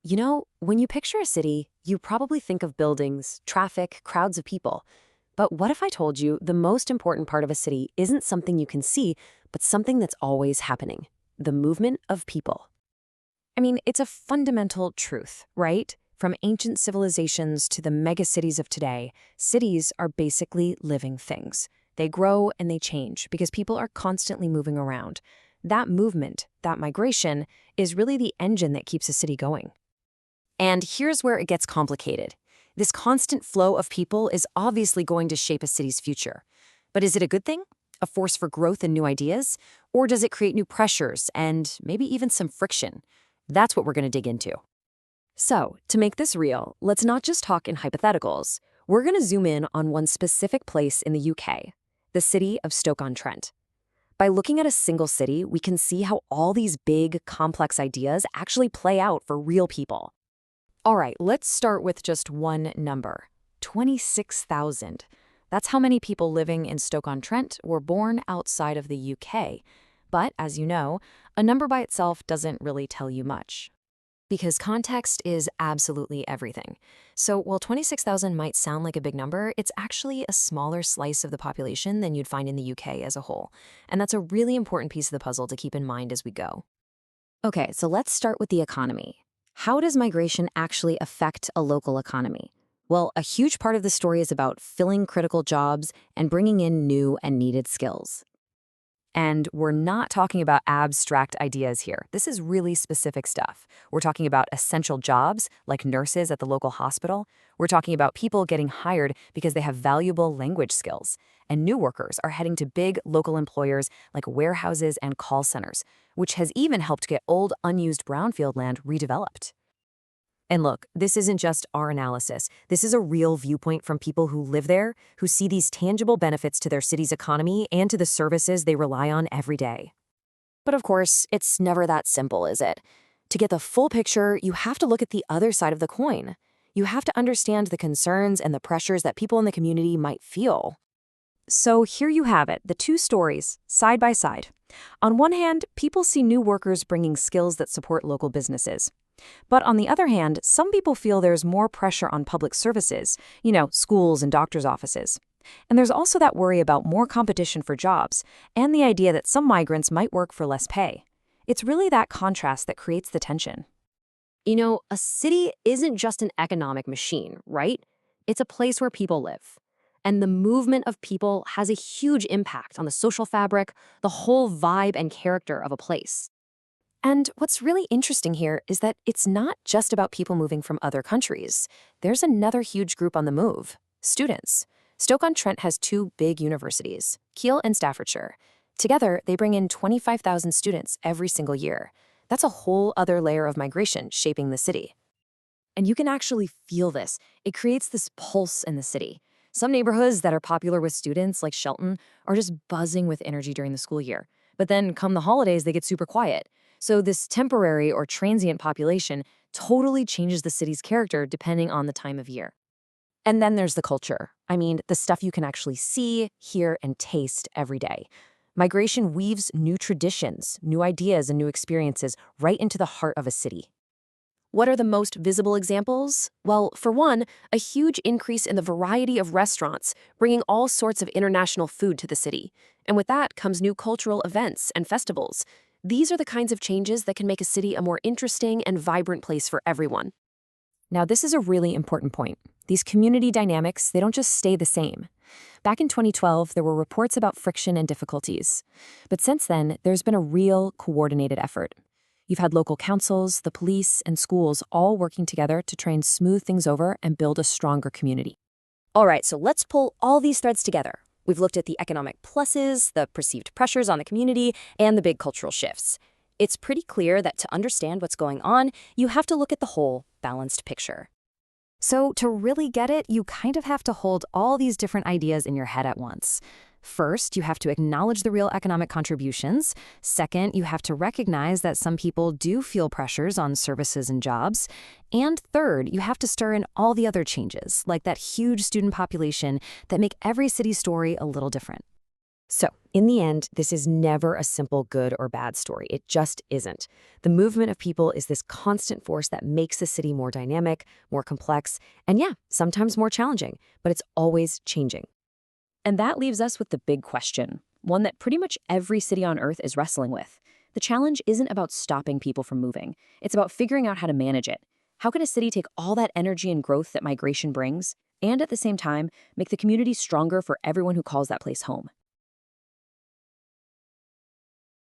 When you picture a city, you probably think of buildings, traffic, crowds of people. But what if I told you the most important part of a city isn't something you can see, but something that's always happening? The movement of people. I mean, it's a fundamental truth, right? From ancient civilizations to the megacities of today, cities are basically living things. They grow and they change because people are constantly moving around. That movement, that migration, is really the engine that keeps a city going. And here's where it gets complicated. This constant flow of people is obviously going to shape a city's future. But is it a good thing? A force for growth and new ideas? Or does it create new pressures and maybe even some friction? That's what we're going to dig into. So, to make this real, let's not just talk in hypotheticals. We're going to zoom in on one specific place in the UK, the city of Stoke-on-Trent. By looking at a single city, we can see how all these big, complex ideas actually play out for real people. All right, let's start with just one number, 26,000. That's how many people living in Stoke-on-Trent were born outside of the UK. But, as you know, a number by itself doesn't really tell you much. Because context is absolutely everything. So while 26,000 might sound like a big number, it's actually a smaller slice of the population than you'd find in the UK as a whole. And that's a really important piece of the puzzle to keep in mind as we go. Okay, so let's start with the economy. How does migration actually affect a local economy? Well, a huge part of the story is about filling critical jobs and bringing in new and needed skills. And we're not talking about abstract ideas here. This is really specific stuff. We're talking about essential jobs, like nurses at the local hospital. We're talking about people getting hired because they have valuable language skills. And new workers are heading to big local employers like warehouses and call centers, which has even helped get old, unused brownfield land redeveloped. And look, this isn't just our analysis. This is a real viewpoint from people who live there, who see these tangible benefits to their city's economy and to the services they rely on every day. But of course, it's never that simple, is it? To get the full picture, you have to look at the other side of the coin. You have to understand the concerns and the pressures that people in the community might feel. So here you have it, the two stories, side by side. On one hand, people see new workers bringing skills that support local businesses. But on the other hand, some people feel there's more pressure on public services, schools and doctors' offices. And there's also that worry about more competition for jobs, and the idea that some migrants might work for less pay. It's really that contrast that creates the tension. A city isn't just an economic machine, right? It's a place where people live. And the movement of people has a huge impact on the social fabric, the whole vibe and character of a place. And what's really interesting here is that it's not just about people moving from other countries. There's another huge group on the move, students. Stoke-on-Trent has two big universities, Keele and Staffordshire. Together, they bring in 25,000 students every single year. That's a whole other layer of migration shaping the city. And you can actually feel this. It creates this pulse in the city. Some neighborhoods that are popular with students, like Shelton, are just buzzing with energy during the school year. But then come the holidays, they get super quiet. So this temporary or transient population totally changes the city's character depending on the time of year. And then there's the culture. I mean, the stuff you can actually see, hear, and taste every day. Migration weaves new traditions, new ideas, and new experiences right into the heart of a city. What are the most visible examples? Well, for one, a huge increase in the variety of restaurants, bringing all sorts of international food to the city. And with that comes new cultural events and festivals. These are the kinds of changes that can make a city a more interesting and vibrant place for everyone. Now, this is a really important point. These community dynamics, they don't just stay the same. Back in 2012, there were reports about friction and difficulties. But since then, there's been a real coordinated effort. You've had local councils, the police, and schools all working together to try and smooth things over and build a stronger community. All right, so let's pull all these threads together. We've looked at the economic pluses, the perceived pressures on the community, and the big cultural shifts. It's pretty clear that to understand what's going on, you have to look at the whole, balanced picture. So to really get it, you kind of have to hold all these different ideas in your head at once. First, you have to acknowledge the real economic contributions. Second, you have to recognize that some people do feel pressures on services and jobs. And third, you have to stir in all the other changes, like that huge student population that make every city story a little different. So, in the end, this is never a simple good or bad story. It just isn't. The movement of people is this constant force that makes the city more dynamic, more complex, and yeah, sometimes more challenging, but it's always changing. And that leaves us with the big question, one that pretty much every city on Earth is wrestling with. The challenge isn't about stopping people from moving. It's about figuring out how to manage it. How can a city take all that energy and growth that migration brings, and at the same time, make the community stronger for everyone who calls that place home?